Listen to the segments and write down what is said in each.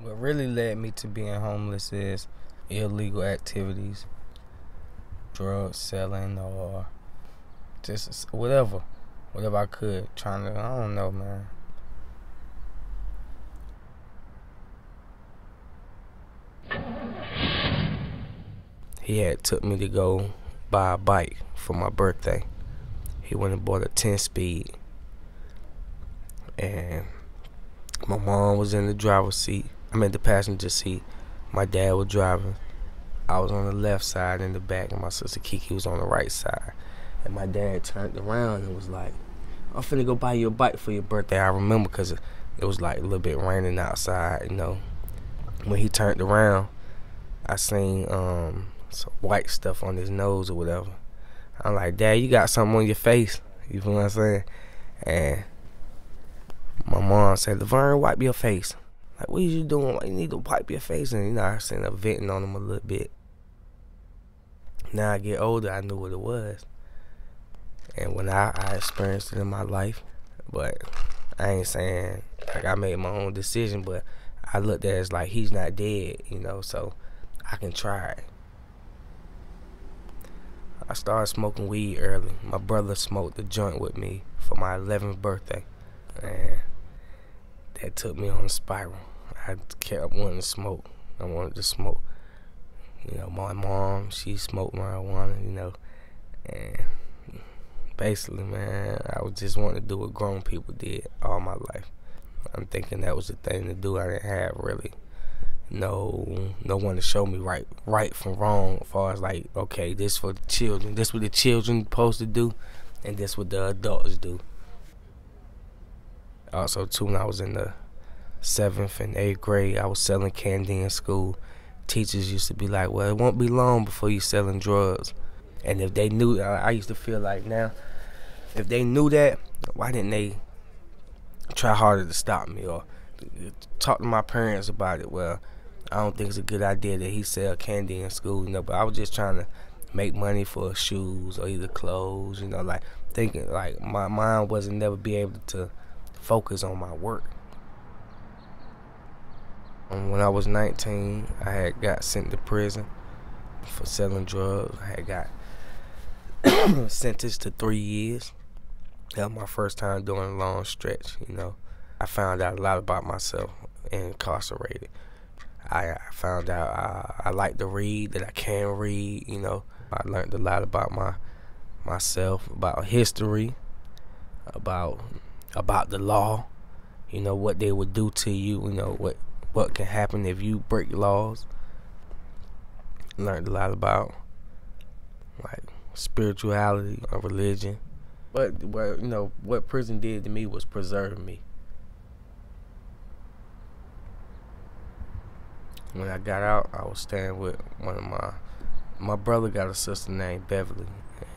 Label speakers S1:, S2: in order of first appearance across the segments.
S1: What really led me to being homeless is illegal activities, drug selling, or just whatever I could. Trying to, I don't know, man. He had took me to go buy a bike for my birthday. He went and bought a 10-speed, and my mom was in the driver's seat. I'm in the passenger seat. My dad was driving. I was on the left side in the back, and my sister Kiki was on the right side. And my dad turned around and was like, "I'm finna go buy you a bike for your birthday." I remember because it was like a little bit raining outside, you know. When he turned around, I seen some white stuff on his nose or whatever. I'm like, "Dad, you got something on your face." You feel what I'm saying? And my mom said, "Laverne, wipe your face." Like, "What are you doing? Why you need to wipe your face?" And, you know, I seen her venting on him a little bit. Now I get older, I knew what it was. And when I experienced it in my life, but I ain't saying, like, I made my own decision, but I looked at it as like he's not dead, you know, so I can try it. I started smoking weed early. My brother smoked a joint with me for my 11th birthday. And that took me on a spiral. I kept wanting to smoke. I wanted to smoke. You know, my mom, she smoked marijuana, you know. And basically, man, I was just wanting to do what grown people did all my life. I'm thinking that was the thing to do. I didn't have really no one to show me right from wrong, as far as like, okay, this for the children, this what the children supposed to do, and this what the adults do. Also too, when I was in the 7th and 8th grade, I was selling candy in school. Teachers used to be like, "Well, it won't be long before you selling drugs." And if they knew, I used to feel like now, if they knew that, why didn't they try harder to stop me or talk to my parents about it? Well, I don't think it's a good idea that he sell candy in school, you know, but I was just trying to make money for shoes or either clothes, you know, like thinking like my mind wasn't never be able to focus on my work. When I was 19, I had got sent to prison for selling drugs. I had got sentenced to 3 years. That was my first time doing a long stretch, you know. I found out a lot about myself incarcerated. I found out I like to read, that I can read, you know. I learned a lot about myself, about history, about the law, you know, what they would do to you, you know, what can happen if you break laws. Learned a lot about like spirituality or religion. But you know, what prison did to me was preserve me. When I got out, I was staying with one of my brother got a sister named Beverly. And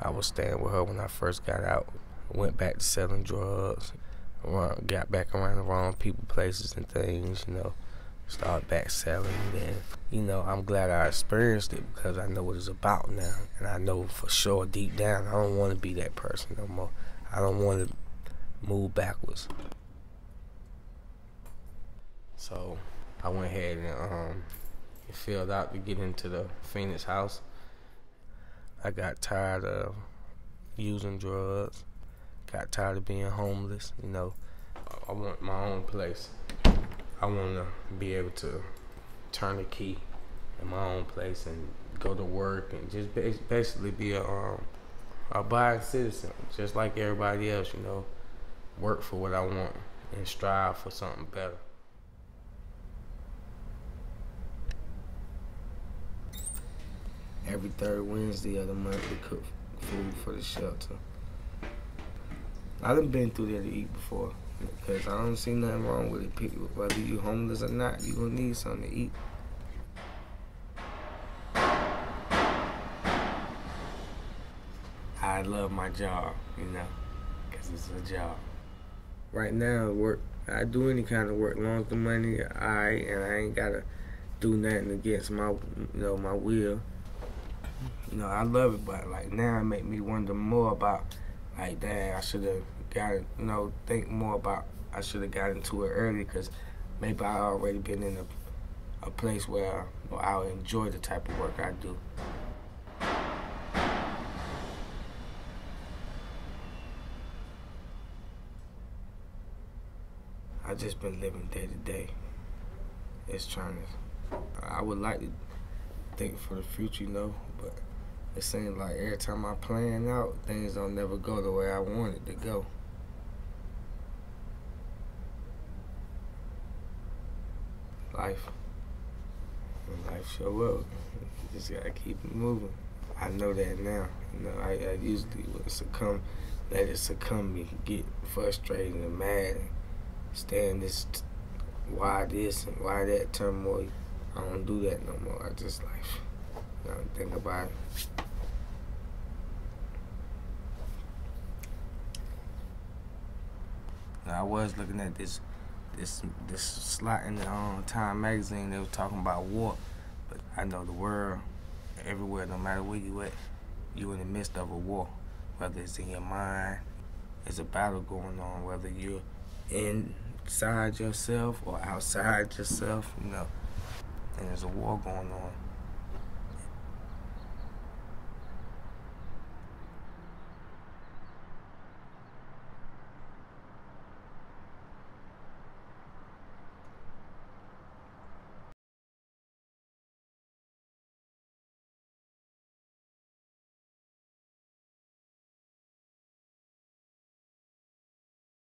S1: I was staying with her when I first got out. Went back to selling drugs. Got back around the wrong people, places, and things, you know. Started back selling. Then, you know, I'm glad I experienced it because I know what it's about now. And I know for sure deep down I don't want to be that person no more. I don't want to move backwards. So I went ahead and filled out to get into the Phoenix house. I got tired of using drugs. Got tired of being homeless, you know. I want my own place. I want to be able to turn the key in my own place and go to work and just basically be a abiding citizen, just like everybody else, you know. Work for what I want and strive for something better. Every third Wednesday of the month, we cook food for the shelter. I done been through there to eat before, because I don't see nothing wrong with it. People, whether you homeless or not, you gonna need something to eat. I love my job, you know, because it's a job. Right now, I do any kind of work, long as the money, and I ain't gotta do nothing against my will. You know, I love it, but like now it make me wonder more about, like, dang, I should have got it, you know, think more about, I should have got into it early, because maybe I already been in a place where I'll enjoy the type of work I do. I just been living day to day. It's trying to. I would like to think for the future, but it seems like every time I plan out, things don't never go the way I want it to go. Life show up. You just gotta keep it moving. I know that now. I usually would let it succumb me, get frustrated and mad, and stay in this why this and why that turmoil. I don't do that no more. I just think about it. I was looking at this slot in the Time magazine. They was talking about war, but I know the world, everywhere, no matter where you at, you in the midst of a war. Whether it's in your mind, there's a battle going on. Whether you're inside yourself or outside yourself, and there's a war going on.